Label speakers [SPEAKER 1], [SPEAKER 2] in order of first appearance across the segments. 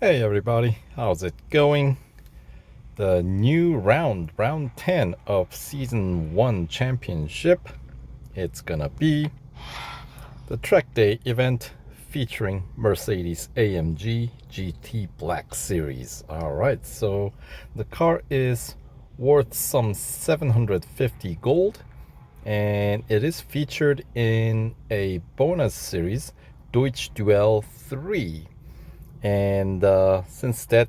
[SPEAKER 1] Hey everybody, how's it going? The new round 10 of Season 1 Championship. It's gonna be the Track Day event featuring Mercedes-AMG GT Black Series. Alright, so the car is worth some 750 gold and it is featured in a bonus series, Deutsch Duell 3. And since that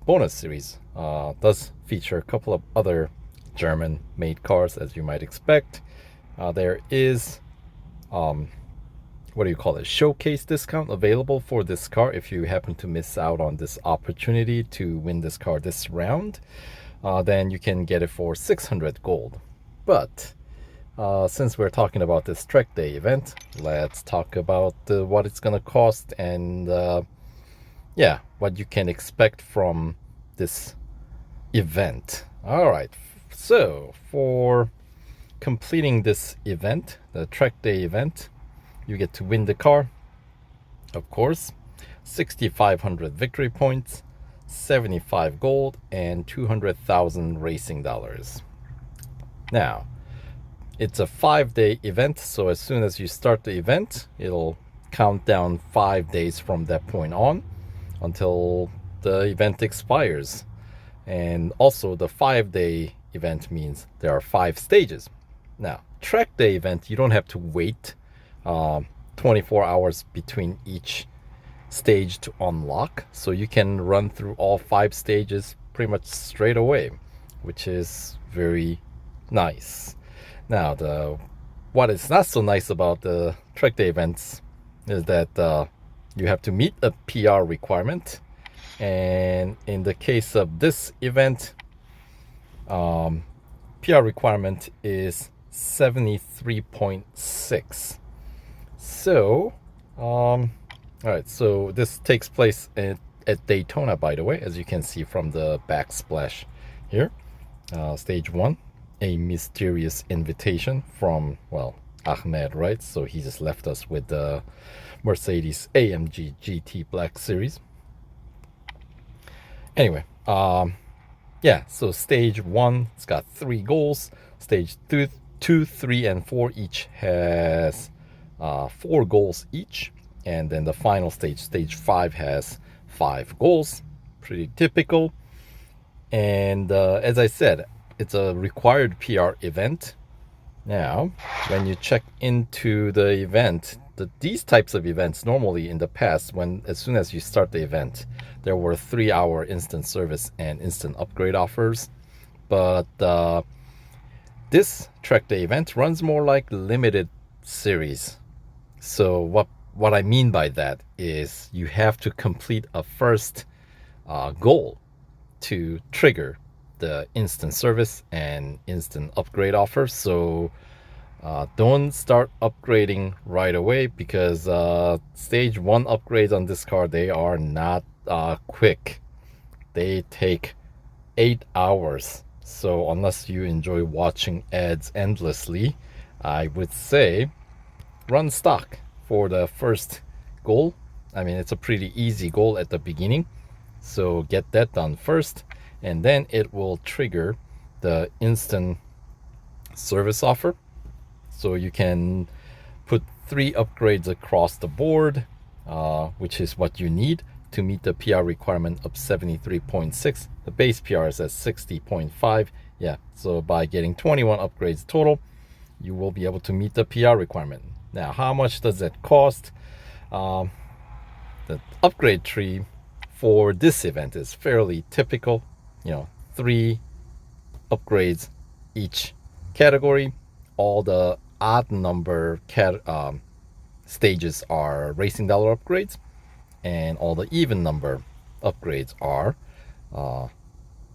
[SPEAKER 1] bonus series, does feature a couple of other German made cars, as you might expect, there is, what do you call it, showcase discount available for this car if you happen to miss out on this opportunity to win this car this round. Then you can get it for 600 gold. But since we're talking about this Trek Day event, let's talk about what it's gonna cost and yeah, what you can expect from this event. All right, so for completing this event, the Trek Day event, you get to win the car, of course, 6,500 victory points, 75 gold, and 200,000 racing dollars. Now, it's a 5-day event, so as soon as you start the event, it'll count down 5 days from that point on until the event expires. And also the 5-day event means there are 5 stages. Now, Track Day event, you don't have to wait 24 hours between each stage to unlock, so you can run through all 5 stages pretty much straight away, which is very nice. Now, what is not so nice about the Track Day events is that you have to meet a PR requirement, and in the case of this event, PR requirement is 73.6. So, all right, so this takes place at Daytona, by the way, as you can see from the backsplash here. Stage 1, a mysterious invitation from, well, Ahmed, right? So he just left us with the Mercedes-AMG GT Black Series. Anyway, yeah, so stage 1, it's got 3 goals. Stage 2, 3, and 4 each has 4 goals each. And then the final stage 5, has 5 goals. Pretty typical. And as I said, it's a required PR event. Now, when you check into the event, these types of events normally in the past, as soon as you start the event, there were 3-hour instant service and instant upgrade offers. But this Trek Day event runs more like limited series. So what I mean by that is you have to complete a first goal to trigger the instant service and instant upgrade offer. So don't start upgrading right away, because stage 1 upgrades on this car, they are not quick. They take 8 hours. So unless you enjoy watching ads endlessly, I would say run stock for the first goal. I mean, it's a pretty easy goal at the beginning, so get that done first, and then it will trigger the instant service offer. So you can put 3 upgrades across the board, which is what you need to meet the PR requirement of 73.6. The base PR is at 60.5. Yeah, so by getting 21 upgrades total, you will be able to meet the PR requirement. Now, how much does that cost? The upgrade tree for this event is fairly typical. 3 upgrades each category. All the odd number stages are racing dollar upgrades, and all the even number upgrades are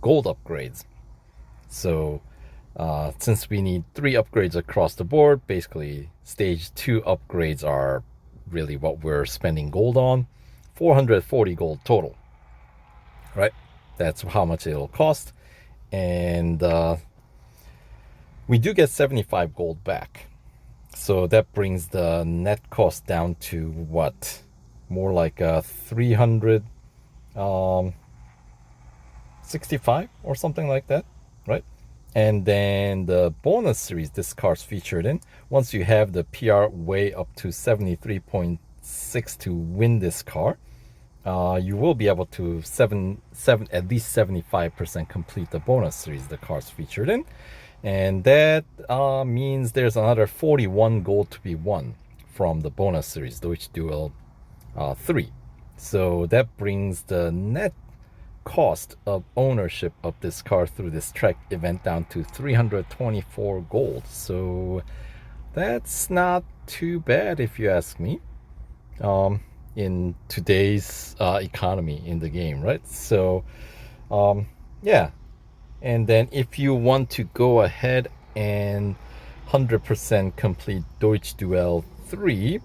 [SPEAKER 1] gold upgrades. So since we need 3 upgrades across the board, basically stage 2 upgrades are really what we're spending gold on. 440 gold total, right? That's how much it'll cost. And we do get 75 gold back. So that brings the net cost down to what? More like 300 um, 65 or something like that, right? And then the bonus series this car's featured in, once you have the PR way up to 73.6 to win this car, you will be able to at least 75% complete the bonus series the car's featured in. And that means there's another 41 gold to be won from the bonus series, Deutsch Duell 3. So that brings the net cost of ownership of this car through this track event down to 324 gold. So that's not too bad if you ask me, in today's economy in the game, right? So yeah. And then if you want to go ahead and 100% complete Deutsch Duell 3,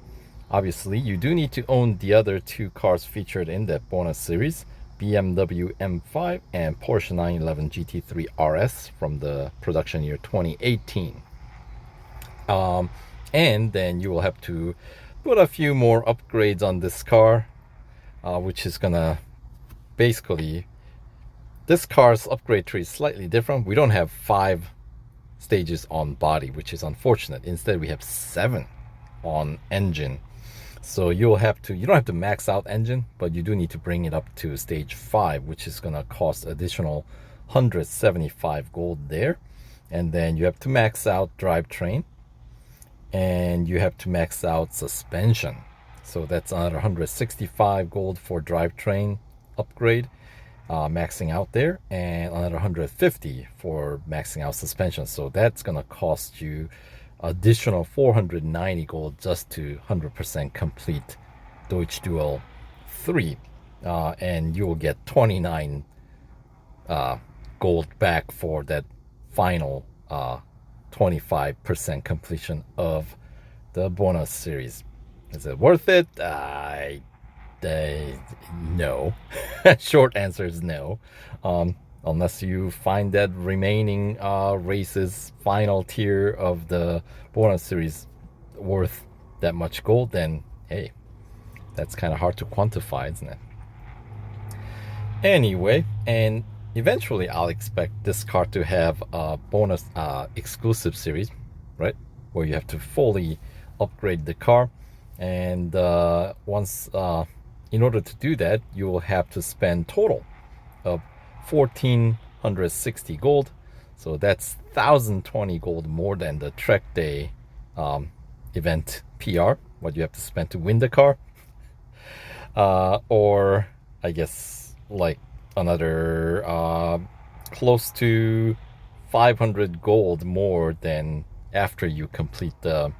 [SPEAKER 1] obviously you do need to own the other two cars featured in that bonus series, BMW M5 and Porsche 911 GT3 RS from the production year 2018. And then you will have to put a few more upgrades on this car, which is gonna basically, this car's upgrade tree is slightly different. We don't have 5 stages on body, which is unfortunate. Instead, we have 7 on engine. So you don't have to max out engine, but you do need to bring it up to stage 5, which is gonna cost additional 175 gold there. And then you have to max out drivetrain, and you have to max out suspension. So that's another 165 gold for drivetrain upgrade, maxing out there, and another 150 for maxing out suspension. So that's gonna cost you additional 490 gold just to 100% complete Deutsch Duell 3, and you will get 29 gold back for that final 25% completion of the bonus series. Is it worth it? No. Short answer is no. Unless you find that remaining races final tier of the bonus series worth that much gold, then hey, that's kind of hard to quantify, isn't it? Anyway, and eventually I'll expect this car to have a bonus exclusive series, right, where you have to fully upgrade the car. And once in order to do that, you will have to spend total of 1,460 gold. So that's 1,020 gold more than the track day event PR, what you have to spend to win the car. Or I guess like another close to 500 gold more than after you complete the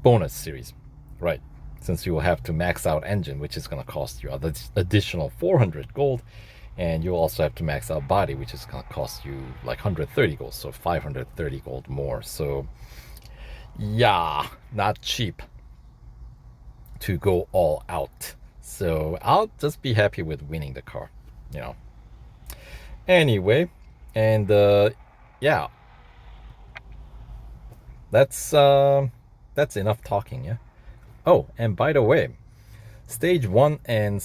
[SPEAKER 1] bonus series, right? Since you will have to max out engine, which is going to cost you additional 400 gold, and you'll also have to max out body, which is going to cost you like 130 gold, so 530 gold more. So yeah, not cheap to go all out. So I'll just be happy with winning the car, you know. Anyway, and yeah, that's enough talking, yeah. Oh, and by the way, stage 1 and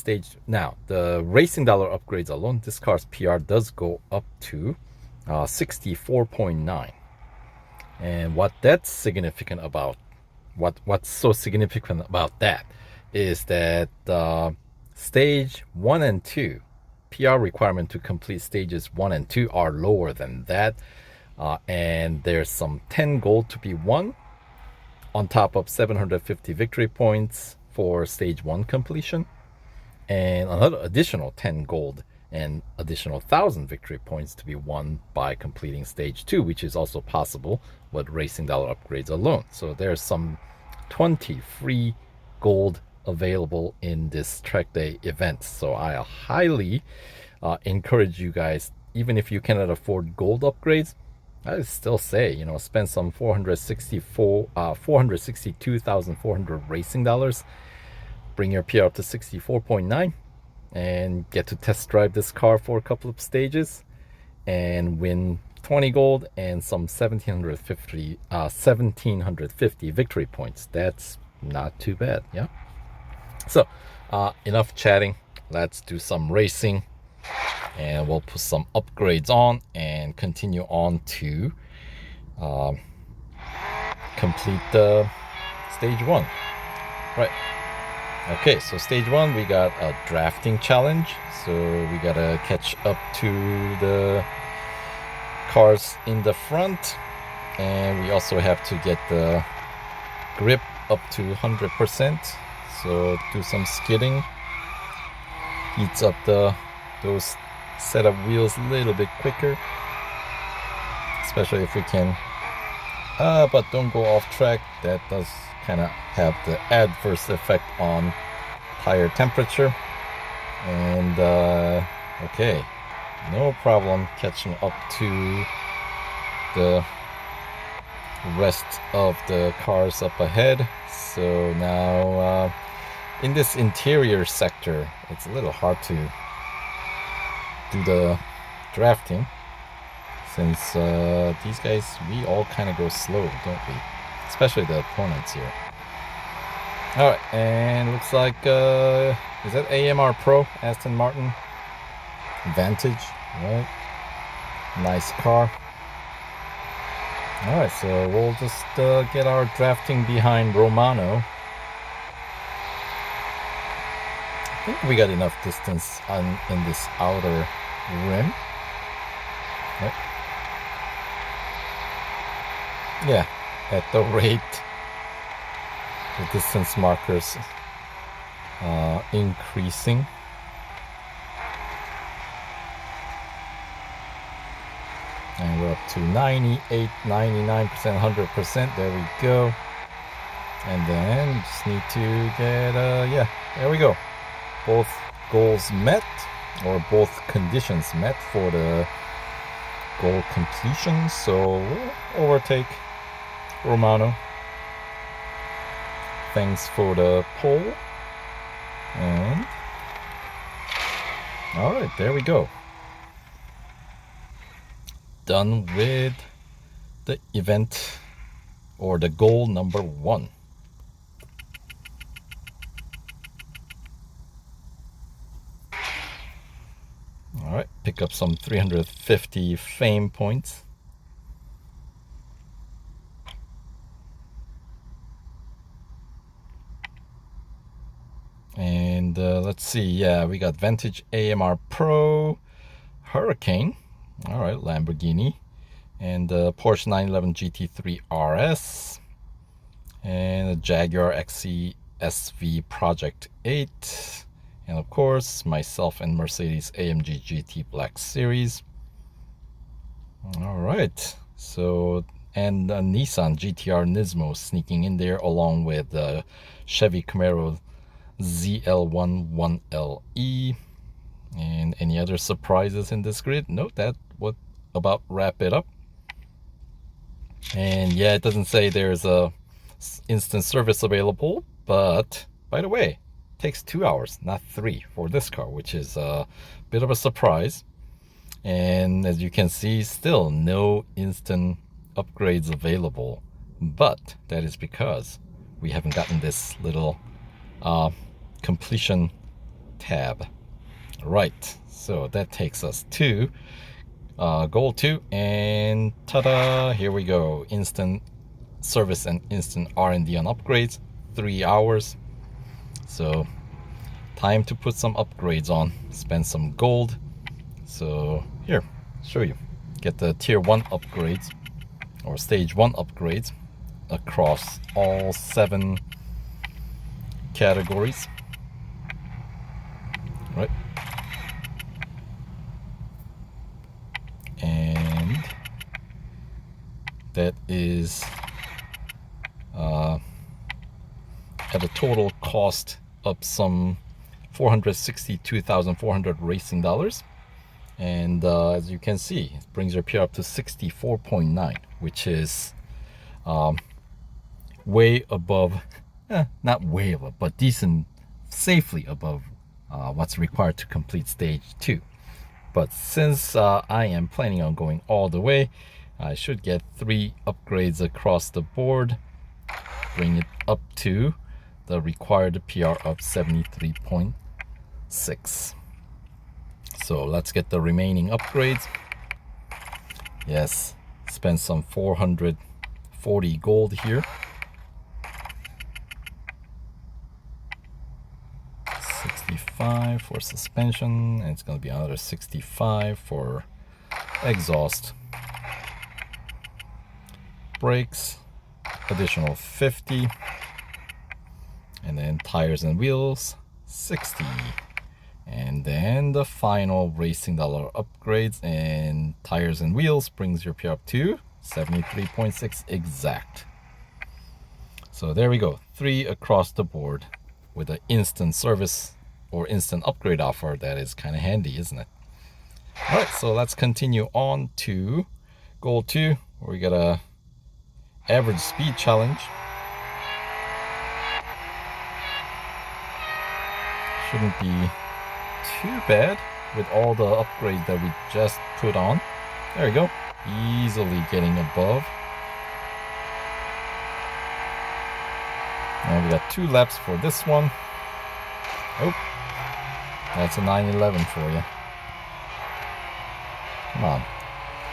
[SPEAKER 1] now the racing dollar upgrades alone, this car's PR does go up to 64.9. And what that's significant about, what's so significant about that is that stage 1 and 2 PR requirement to complete stages 1 and 2 are lower than that, and there's some 10 gold to be won on top of 750 victory points for stage 1 completion, and another additional 10 gold and additional 1,000 victory points to be won by completing stage 2, which is also possible with racing dollar upgrades alone. So there's some 20 free gold available in this track day event. So I highly encourage you guys, even if you cannot afford gold upgrades, I still say, you know, spend some 462,400 racing dollars, bring your PR up to 64.9, and get to test drive this car for a couple of stages and win 20 gold and some 1,750 victory points. That's not too bad, yeah. So Enough chatting. Let's do some racing, and we'll put some upgrades on and continue on to complete the stage 1. Right. Okay, so stage 1, we got a drafting challenge. So we gotta catch up to the cars in the front, and we also have to get the grip up to 100%. So do some skidding, heats up those set of wheels a little bit quicker, especially if we can. But don't go off track. That does kind of have the adverse effect on tire temperature. And okay, no problem catching up to the rest of the cars up ahead. So now in this interior sector, it's a little hard to do the drafting, since these guys, we all kind of go slow, don't we? Especially the opponents here. Alright, and looks like, is that AMR Pro, Aston Martin? Vantage, right? Nice car. Alright, so we'll just get our drafting behind Romano. I think we got enough distance in this outer rim. Yep. Yeah, at the rate the distance markers increasing. And we're up to 98, 99%, 100%. There we go. And then just need to get, yeah, there we go. Both goals met, or both conditions met for the goal completion. So we'll overtake Romano. Thanks for the pole. And all right, there we go. Done with the event, or the goal number 1. All right, pick up some 350 fame points. And let's see, yeah, we got Vantage, AMR Pro, Hurricane, all right, Lamborghini, and Porsche 911 GT3 RS, and a Jaguar XC SV Project 8, and of course myself and Mercedes-AMG GT Black Series. All right, so, and a Nissan GTR Nismo sneaking in there, along with Chevy Camaro ZL1 1LE. And any other surprises in this grid? No, that would about wrap it up. And yeah, it doesn't say there's a instant service available, but by the way, it takes 2 hours, not 3, for this car, which is a bit of a surprise. And as you can see, still no instant upgrades available, but that is because we haven't gotten this little completion tab. Right, so that takes us to goal 2, and ta-da, here we go. Instant service and instant R&D on upgrades, 3 hours. So time to put some upgrades on, spend some gold. So here, show you, get the tier 1 upgrades, or stage 1 upgrades, across all 7 categories. Right, and that is at a total cost of some 462,400 racing dollars. And as you can see, it brings your PR up to 64.9, which is way above, not way above, but decent, safely above what's required to complete stage 2. But since I am planning on going all the way, I should get 3 upgrades across the board, bring it up to the required PR of 73.6. So let's get the remaining upgrades. Yes, spend some 440 gold here. 65 for suspension, and it's going to be another 65 for exhaust. Brakes, additional 50. And then tires and wheels, 60. And then the final racing dollar upgrades and tires and wheels brings your PR up to 73.6 exact. So there we go, 3 across the board with an instant service or instant upgrade offer. That is kind of handy, isn't it? All right, so let's continue on to goal 2, where we got a average speed challenge. Shouldn't be too bad with all the upgrades that we just put on. There we go, easily getting above. And we got 2 laps for this one. Oh, that's a 911 for you. Come on,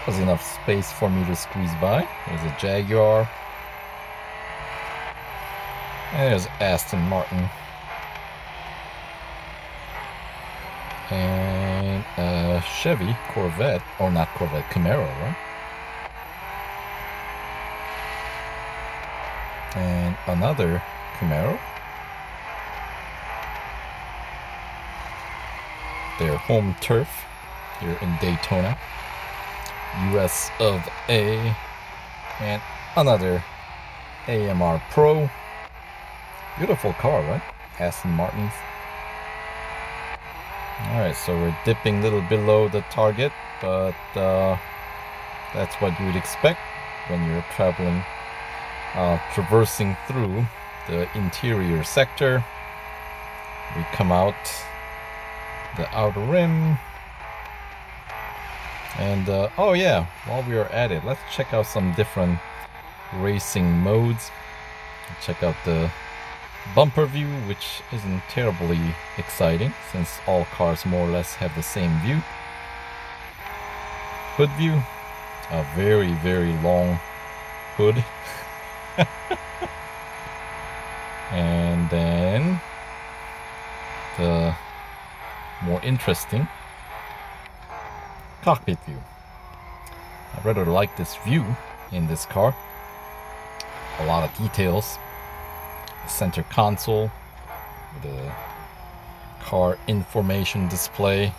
[SPEAKER 1] there's enough space for me to squeeze by. There's a Jaguar, and there's Aston Martin, and a Chevy Corvette, or not Corvette, Camaro, right? And another Camaro. Their home turf here in Daytona, US of A. And another AMR Pro. Beautiful car, right? Aston Martins. Alright, so we're dipping a little below the target, but that's what you would expect when you're traveling, traversing through the interior sector. We come out the outer rim, and oh yeah, while we are at it, let's check out some different racing modes. Check out the bumper view, which isn't terribly exciting since all cars more or less have the same view. Hood view, a very, very long hood. And then the more interesting cockpit view. I rather like this view in this car. A lot of details. The center console, the car information display.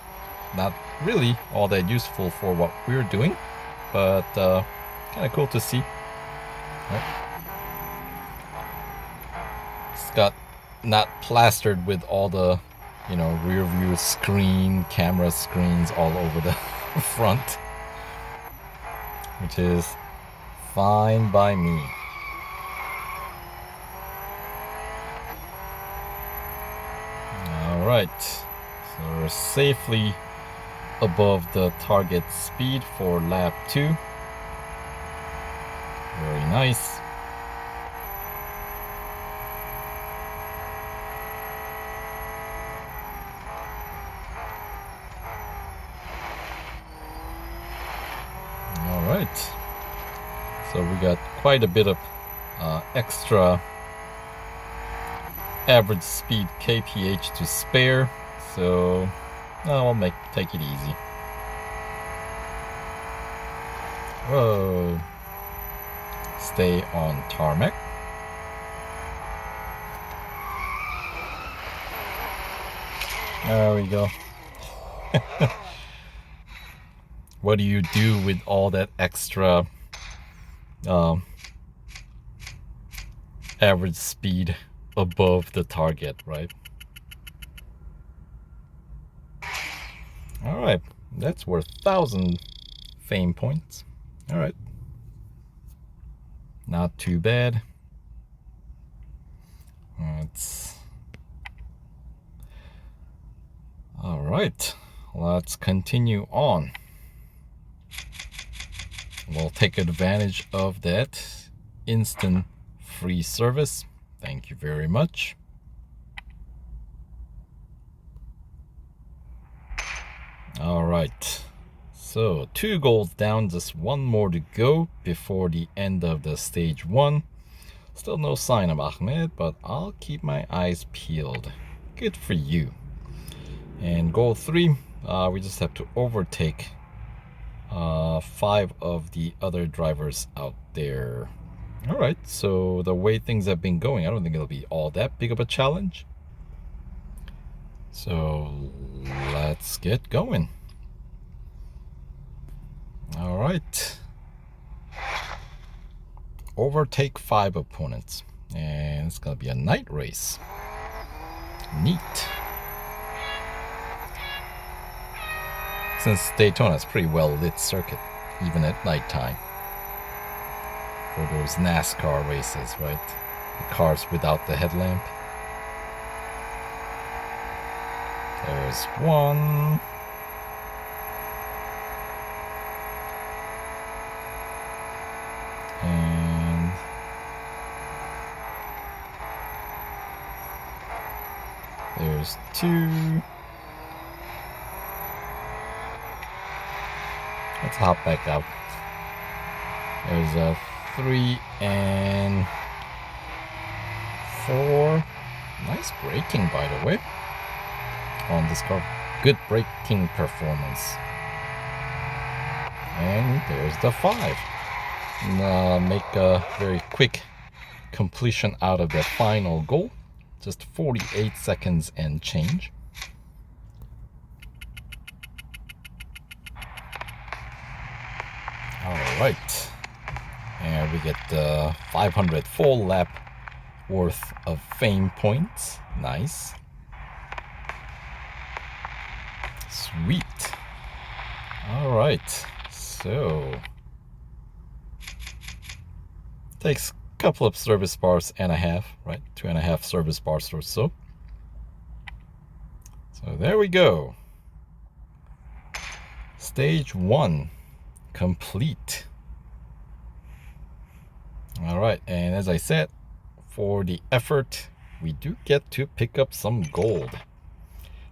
[SPEAKER 1] Not really all that useful for what we're doing, but kind of cool to see. Right. It's got not plastered with all the, you know, rear view screen, camera screens all over the front, which is fine by me. Alright, so we're safely above the target speed for lap 2. Very nice. Alright, so we got quite a bit of extra average speed kph to spare, so I'll take it easy. Whoa. Stay on tarmac. There we go. What do you do with all that extra average speed above the target, right? All right, that's worth 1,000 fame points. All right, not too bad. All right, let's continue on. We'll take advantage of that instant free service. Thank you very much. All right. So 2 goals down, just 1 more to go before the end of the stage 1. Still no sign of Ahmed, but I'll keep my eyes peeled. Good for you. And goal 3, we just have to overtake 5 of the other drivers out there. All right, so the way things have been going, I don't think it'll be all that big of a challenge. So let's get going. All right. Overtake 5 opponents. And it's going to be a night race. Neat. Since Daytona's a pretty well lit circuit, even at nighttime. For those NASCAR races, right? The cars without the headlamp. There's one. And there's 2. Let's hop back out. There's a 3 and 4. Nice braking, by the way, on this car. Good braking performance. And there's the 5. Make a very quick completion out of the final goal. Just 48 seconds and change. All right. And we get 500 full lap worth of fame points. Nice. Sweet. All right. So takes a couple of service bars and a half, right? 2.5 service bars or so. So there we go. Stage 1 complete. All right, and as I said, for the effort, we do get to pick up some gold.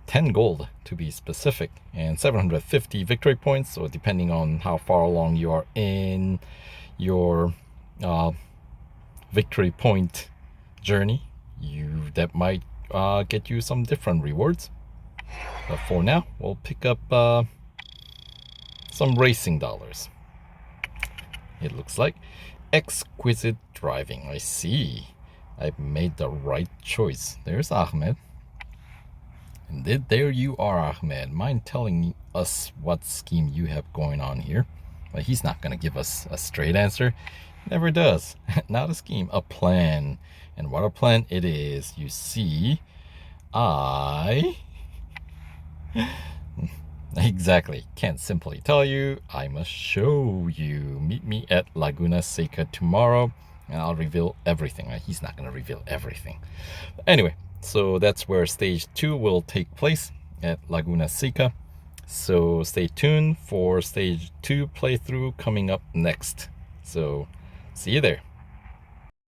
[SPEAKER 1] 10 gold to be specific, and 750 victory points. So depending on how far along you are in your victory point journey, that might get you some different rewards. But for now, we'll pick up some racing dollars. It looks like exquisite driving. I see. I've made the right choice. There's Ahmed. And there you are, Ahmed. Mind telling us what scheme you have going on here? But he's not going to give us a straight answer. Never does. Not a scheme, a plan. And what a plan it is. You see, Exactly. Can't simply tell you. I must show you. Meet me at Laguna Seca tomorrow, and I'll reveal everything. He's not going to reveal everything. Anyway, so that's where stage 2 will take place, at Laguna Seca. So stay tuned for stage 2 playthrough coming up next. So see you there.